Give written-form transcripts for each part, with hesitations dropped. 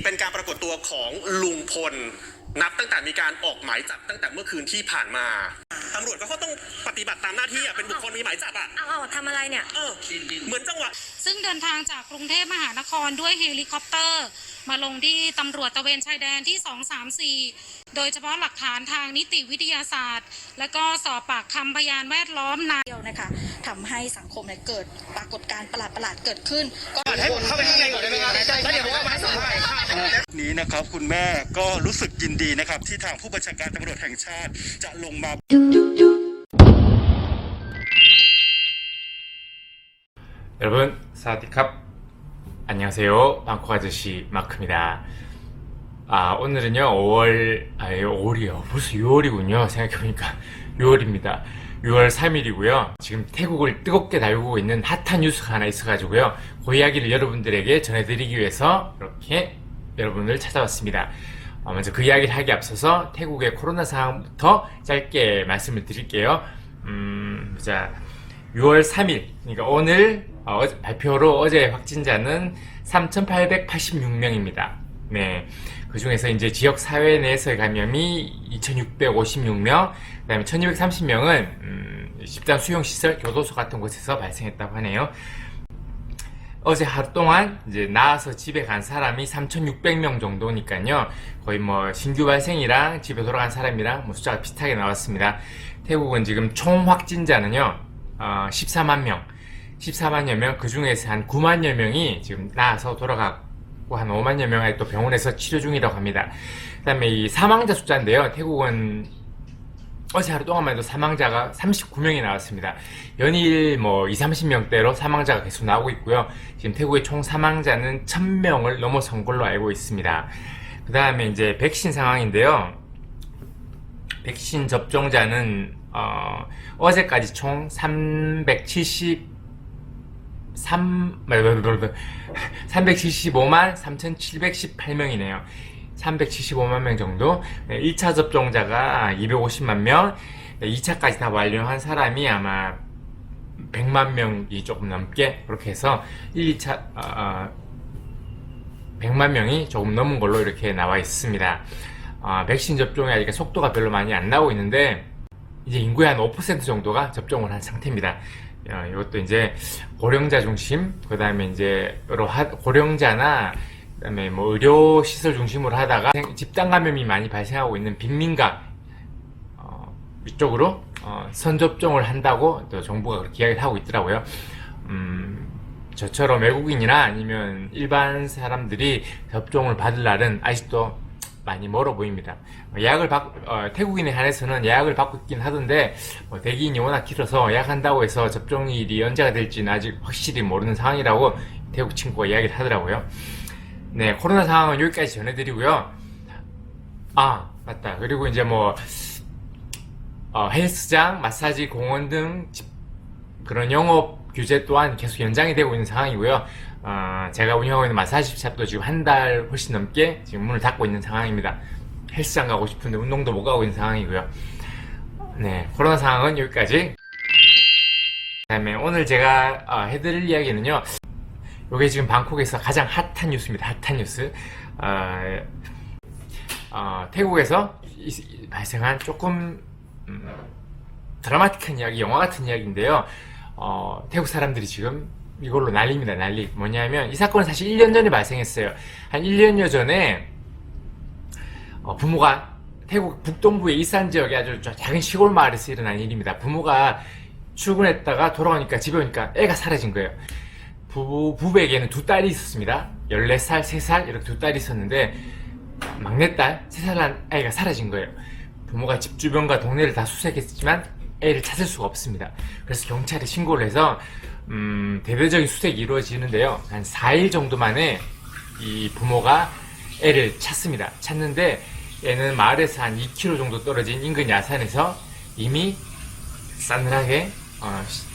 เป็นการปรากฏตัวของลุงพลนับตั้งแต่มีการออกหมายจับตั้งแต่เมื่อคืนที่ผ่านมาตำรวจก็ต้องปฏิบัติตามหน้าที่เป็นบุคคลมีหมายจับเอาทำอะไรเนี่ยเหมือนจังหวะซึ่งเดินทางจากกรุงเทพมหานครด้วยเฮลิคอปเตอร์มาลงที่ตำรวจตระเวนชายแดนที่234โดยเฉพาะหลักฐานทางนิติวิทยาศาสตร์และก็สอบปากคำพยานแวดล้อมเดียวนะคะทำให้สังคมเกิดปรากฏการณ์ประหลาดเกิดขึ้นก็ให้ผมเข้าไปข้างในก่อนได้ไหมครับแล้วเดี๋ยวผมก็มาให้สัมภาษณ์นี้นะครับคุณแม่ก็รู้สึกยินดีนะครับที่ทางผู้บัญชาการตำรวจแห่งชาติจะลงมา여러분 사와디캅 안녕하세요 방콕 아저씨 마크입니다. 오늘은요 5월이요 벌써 6월이군요. 생각해보니까 6월입니다. 6월 3일이고요 지금 태국을 뜨겁게 달구고 있는 핫한 뉴스가 하나 있어가지고요 그 이야기를 여러분들에게 전해드리기 위해서 이렇게 여러분을 찾아왔습니다. 먼저 그 이야기를 하기 앞서서 태국의 코로나 상황부터 짧게 말씀을 드릴게요. 자 6월 3일 그러니까 오늘 발표로 어제 확진자는 3,886명입니다. 네. 그 중에서 이제 지역 사회 내에서의 감염이 2,656명, 그 다음에 1,230명은 집단 수용시설, 교도소 같은 곳에서 발생했다고 하네요. 어제 하루 동안 이제 나와서 집에 간 사람이 3,600명 정도니까요. 거의 뭐 신규 발생이랑 집에 돌아간 사람이랑 숫자가 비슷하게 나왔습니다. 태국은 지금 총 확진자는요, 14만 명. 14만여 명, 그 중에서 한 9만여 명이 지금 나아서 돌아가고 한 5만여 명이 또 병원에서 치료 중이라고 합니다. 그 다음에 이 사망자 숫자인데요. 태국은 어제 하루 동안만 해도 사망자가 39명이 나왔습니다. 연일 뭐 20, 30명대로 사망자가 계속 나오고 있고요. 지금 태국의 총 사망자는 1000명을 넘어선 걸로 알고 있습니다. 그 다음에 이제 백신 상황인데요. 백신 접종자는 어제까지 총 375만 3,718명이네요. 375만 명 정도. 1차 접종자가 250만 명, 2차까지 다 완료한 사람이 아마 100만 명이 조금 넘게, 그렇게 해서 1, 2차 100만 명이 조금 넘은 걸로 이렇게 나와 있습니다. 백신 접종이 아직 속도가 별로 많이 안 나오고 있는데 이제 인구의 한 5% 정도가 접종을 한 상태입니다. 이것도 이제 고령자 중심, 그 다음에 이제 여러 고령자나 그 다음에 뭐 의료 시설 중심으로 하다가 집단 감염이 많이 발생하고 있는 빈민가 이쪽으로 선접종을 한다고 또 정부가 그렇게 이야기를 하고 있더라고요. 저처럼 외국인이나 아니면 일반 사람들이 접종을 받을 날은 아직도 많이 멀어 보입니다. 태국인에 한해서는 예약을 받고 있긴 하던데 대기인이 워낙 길어서 예약한다고 해서 접종일이 언제가 될지는 아직 확실히 모르는 상황이라고 태국 친구가 이야기를 하더라고요. 네, 코로나 상황은 여기까지 전해드리고요. 맞다. 그리고 이제 뭐 헬스장, 마사지, 공원 등 그런 영업 규제 또한 계속 연장이 되고 있는 상황이고요. 제가 운영하고 있는 마사지 샵도 지금 한 달 훨씬 넘게 지금 문을 닫고 있는 상황입니다. 헬스장 가고 싶은데 운동도 못 가고 있는 상황이고요. 네, 코로나 상황은 여기까지. 그 다음에 오늘 제가 해드릴 이야기는요, 요게 지금 방콕에서 가장 핫한 뉴스입니다. 핫한 뉴스. 태국에서 발생한 조금 드라마틱한 이야기, 영화 같은 이야기인데요. 태국 사람들이 지금 이걸로 난리입니다. 난리. 뭐냐면 이 사건은 사실 1년 전에 발생했어요. 한 1년여 전에 부모가 태국 북동부의 이산 지역의 아주 작은 시골 마을에서 일어난 일입니다. 부모가 출근했다가 돌아오니까 집에 오니까 애가 사라진 거예요. 부부에게는 두 딸이 있었습니다. 14살, 3살 이렇게 두 딸이 있었는데 막내딸 3살 난 아이가 사라진 거예요. 부모가 집 주변과 동네를 다 수색했지만 애를 찾을 수가 없습니다. 그래서 경찰에 신고를 해서 대대적인 수색이 이루어지는데요. 한 4일 정도 만에 이 부모가 애를 찾습니다. 찾는데 얘는 마을에서 한 2km 정도 떨어진 인근 야산에서 이미 싸늘하게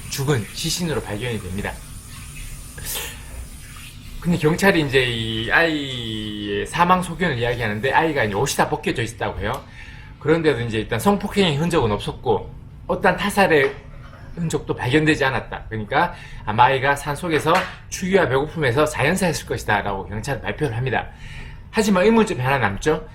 죽은 시신으로 발견이 됩니다. 근데 경찰이 이제 이 아이의 사망 소견을 이야기하는데 아이가 이제 옷이 다 벗겨져 있다고 해요. 그런데도 이제 일단 성폭행의 흔적은 없었고 어떠한 타살의 흔적도 발견되지 않았다. 그러니까 아마 아이가 산속에서 추위와 배고픔에서 자연사했을 것이다 라고 경찰은 발표를 합니다. 하지만 의문점이 하나 남죠.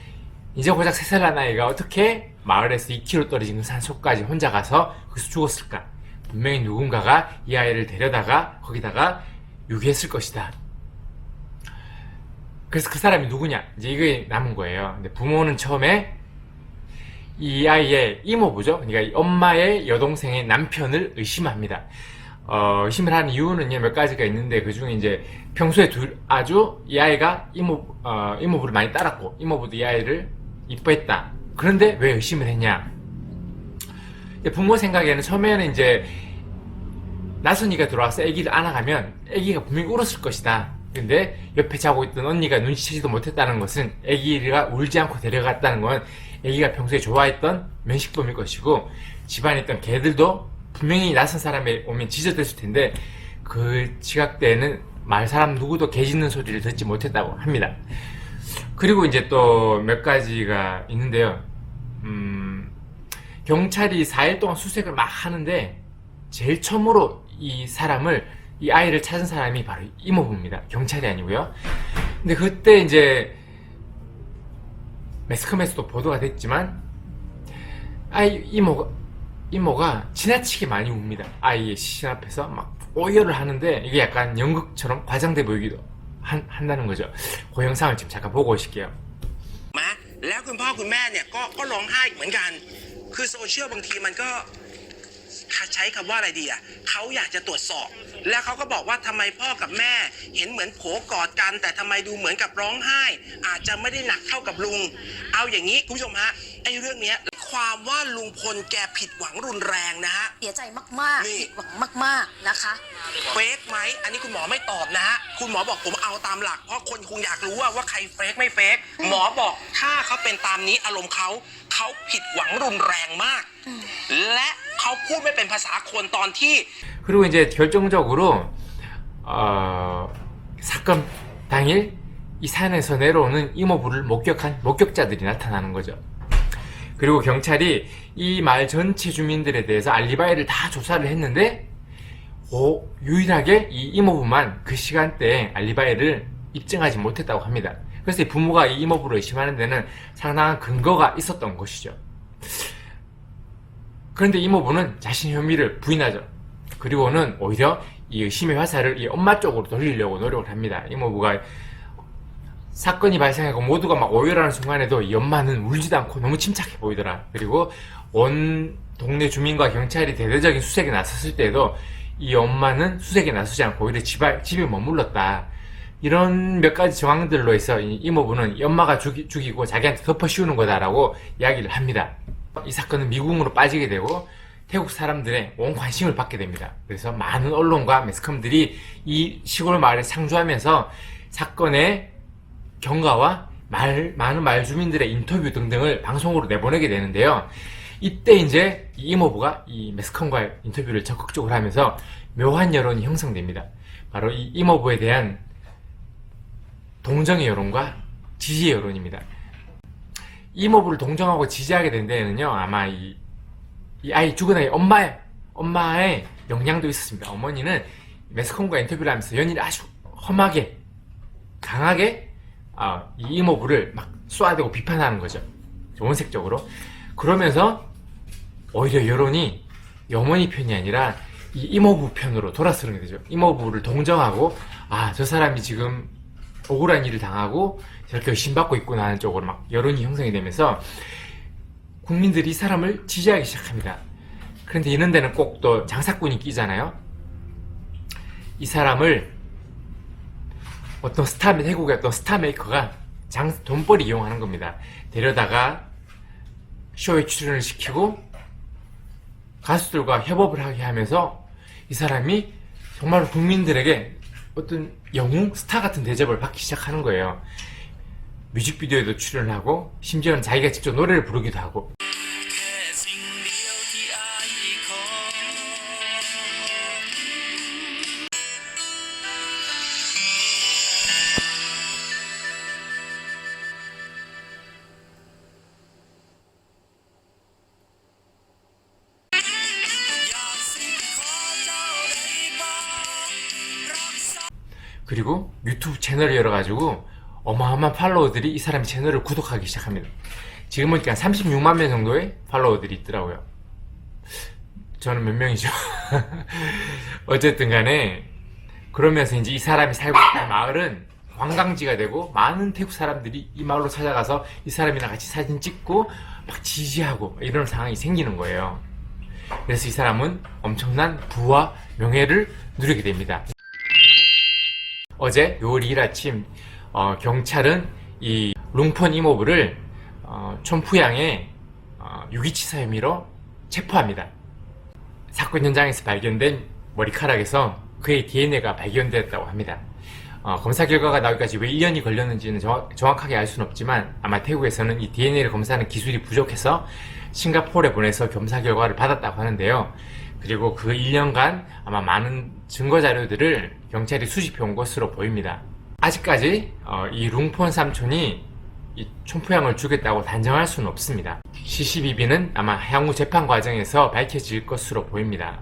이제 고작 3살 난 아이가 어떻게 마을에서 2km 떨어진 산속까지 혼자 가서 거기서 죽었을까? 분명히 누군가가 이 아이를 데려다가 거기다가 유기했을 것이다. 그래서 그 사람이 누구냐? 이제 이게 남은 거예요. 근데 부모는 처음에 이 아이의 이모부죠. 그러니까 이 엄마의 여동생의 남편을 의심합니다. 의심을 하는 이유는 몇 가지가 있는데 그 중에 이제 평소에 아주 이 아이가 이모부를 많이 따랐고 이모부도 이 아이를 이뻐했다. 그런데 왜 의심을 했냐? 부모 생각에는 처음에는 이제 나선이가 들어와서 아기를 안아가면 아기가 분명히 울었을 것이다. 근데 옆에 자고 있던 언니가 눈치채지도 못했다는 것은 아기가 울지 않고 데려갔다는 건 아기가 평소에 좋아했던 면식범일 것이고 집안에 있던 개들도 분명히 낯선 사람이 오면 짖어댔을 텐데 그 시각대에는 마을 사람 누구도 개 짖는 소리를 듣지 못했다고 합니다. 그리고 이제 또 몇 가지가 있는데요. 경찰이 4일 동안 수색을 막 하는데 제일 처음으로 이 아이를 찾은 사람이 바로 이모부입니다. 경찰이 아니고요. 근데 그때 이제 매스컴에서도 보도가 됐지만 이모가 지나치게 많이 웁니다. 아이의 시신 앞에서 막 오열을 하는데 이게 약간 연극처럼 과장돼 보이기도 한다는 거죠. 그 영상을 지금 잠깐 보고 오실게요. แล้วคุณพ่อคุณแม่เนี่ยก็ร้องไห้เหมือนกันคือโซเชียลบางทีมันก็ใช้คำว่าอะไรดีอ่ะเขาอยากจะตรวจสอบแล้วเขาก็บอกว่าทำไมพ่อกับแม่เห็นเหมือนโผกอดกันแต่ทำไมดูเหมือนกับร้องไห้อาจจะไม่ได้หนักเท่ากับลุงเอาอย่างนี้คุณผู้ชมฮะไอ้เรื่องนี้ความว่าลุงพลแกผิดหวังรุนแรงนะฮะ เสียใจมากๆ นี่ ผิดหวังมากๆนะคะ เฟกไหมอันนี้คุณหมอไม่ตอบนะฮะคุณหมอบอกผมเอาตามหลักเพราะคนคงอยากรู้ว่าใครเฟกไม่เฟกหมอบอกถ้าเขาเป็นตามนี้อารมณ์เขาผิดหวังรุนแรงมากและเขาพูดไม่เป็นภาษาคนตอนที่ 그리고 이제 결정적으로 사건 당일 이 산에서 내려오는 이모부를 목격한 목격자들이 나타나는 거죠. 그리고 경찰이 이 마을 전체 주민들에 대해서 알리바이를 다 조사를 했는데 유일하게 이 이모부만 그 시간대에 알리바이를 입증하지 못했다고 합니다. 그래서 이 부모가 이 이모부를 의심하는 데는 상당한 근거가 있었던 것이죠. 그런데 이모부는 자신 혐의를 부인하죠. 그리고는 오히려 이 의심의 화살을 이 엄마 쪽으로 돌리려고 노력을 합니다. 이모부가 사건이 발생하고 모두가 막 오열하는 순간에도 이 엄마는 울지도 않고 너무 침착해 보이더라. 그리고 온 동네 주민과 경찰이 대대적인 수색에 나섰을 때에도 이 엄마는 수색에 나서지 않고 오히려 집에 머물렀다. 이런 몇 가지 정황들로 해서 이 이모부는 이 엄마가 죽이고 자기한테 덮어 씌우는 거다라고 이야기를 합니다. 이 사건은 미궁으로 빠지게 되고 태국 사람들의 온 관심을 받게 됩니다. 그래서 많은 언론과 매스컴들이 이 시골 마을에 상주하면서 사건의 경과와 많은 마을 주민들의 인터뷰 등등을 방송으로 내보내게 되는데요. 이때 이제 이 이모부가 이 매스컴과의 인터뷰를 적극적으로 하면서 묘한 여론이 형성됩니다. 바로 이 이모부에 대한 동정의 여론과 지지의 여론입니다. 이모부를 동정하고 지지하게 된 데에는요, 아마 이 아이, 죽은 아이 엄마의 영향도 있었습니다. 어머니는 매스컴과 인터뷰를 하면서 연일을 아주 험하게, 강하게, 이 이모부를 막 쏘아대고 비판하는 거죠. 원색적으로. 그러면서 오히려 여론이 이 어머니 편이 아니라 이 이모부 편으로 돌아서게 되죠. 이모부를 동정하고, 저 사람이 지금 억울한 일을 당하고 저렇게 의심받고 있구나 하는 쪽으로 막 여론이 형성이 되면서 국민들이 이 사람을 지지하기 시작합니다. 그런데 이런 데는 꼭 또 장사꾼이 끼잖아요. 이 사람을 태국의 어떤 스타 메이커가 돈벌이 이용하는 겁니다. 데려다가 쇼에 출연을 시키고 가수들과 협업을 하게 하면서 이 사람이 정말 국민들에게 어떤 영웅, 스타 같은 대접을 받기 시작하는 거예요. 뮤직비디오에도 출연하고 심지어는 자기가 직접 노래를 부르기도 하고. 그리고 유튜브 채널을 열어가지고 어마어마한 팔로워들이 이 사람의 채널을 구독하기 시작합니다. 지금 보니까 36만 명 정도의 팔로워들이 있더라고요. 저는 몇 명이죠? 어쨌든 간에 그러면서 이제 이 사람이 살고 있는 마을은 관광지가 되고 많은 태국 사람들이 이 마을로 찾아가서 이 사람이랑 같이 사진 찍고 막 지지하고 이런 상황이 생기는 거예요. 그래서 이 사람은 엄청난 부와 명예를 누리게 됩니다. 어제 6월 2일 아침 경찰은 이 룽폰 이모부를 촌푸양의 유기치사 혐의로 체포합니다. 사건 현장에서 발견된 머리카락에서 그의 DNA가 발견되었다고 합니다. 검사 결과가 나오기까지 왜 1년이 걸렸는지는 정확하게 알 수는 없지만 아마 태국에서는 이 DNA를 검사하는 기술이 부족해서 싱가포르에 보내서 검사 결과를 받았다고 하는데요. 그리고 그 1년간 아마 많은 증거 자료들을 경찰이 수집해온 것으로 보입니다. 아직까지 이 룽폰 삼촌이 이 촌푸양을 죽였다고 단정할 수는 없습니다. CCBB는 아마 향후 재판 과정에서 밝혀질 것으로 보입니다.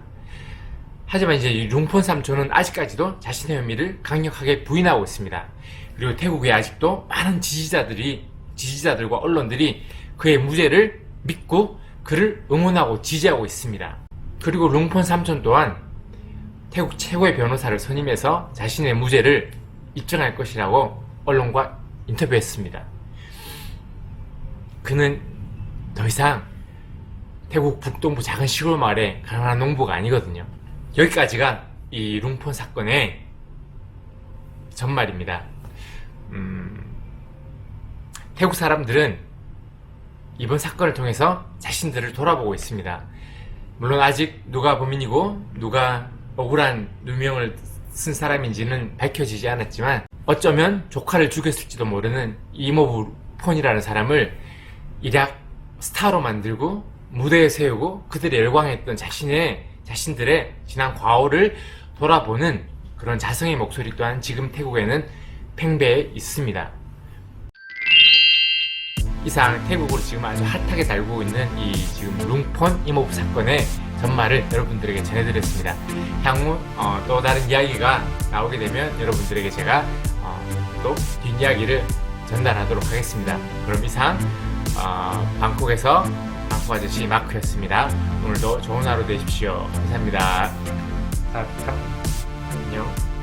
하지만 이제 이 룽폰 삼촌은 아직까지도 자신의 혐의를 강력하게 부인하고 있습니다. 그리고 태국에 아직도 많은 지지자들과 언론들이 그의 무죄를 믿고 그를 응원하고 지지하고 있습니다. 그리고 룽폰 삼촌 또한 태국 최고의 변호사를 선임해서 자신의 무죄를 입증할 것이라고 언론과 인터뷰했습니다. 그는 더 이상 태국 북동부 작은 시골 마을의 가난한 농부가 아니거든요. 여기까지가 이 룽폰 사건의 전말입니다. 태국 사람들은 이번 사건을 통해서 자신들을 돌아보고 있습니다. 물론 아직 누가 범인이고 누가 억울한 누명을 쓴 사람인지는 밝혀지지 않았지만 어쩌면 조카를 죽였을지도 모르는 이모부 폰이라는 사람을 일약 스타로 만들고 무대에 세우고 그들이 열광했던 자신들의 지난 과오를 돌아보는 그런 자성의 목소리 또한 지금 태국에는 팽배해 있습니다. 이상 태국으로 지금 아주 핫하게 달고 있는 이 지금 룽폰 이모부 사건의 전말을 여러분들에게 전해드렸습니다. 향후 또 다른 이야기가 나오게 되면 여러분들에게 제가 또 뒷이야기를 전달하도록 하겠습니다. 그럼 이상 방콕에서 방콕 아저씨 마크였습니다. 오늘도 좋은 하루 되십시오. 감사합니다. 안녕.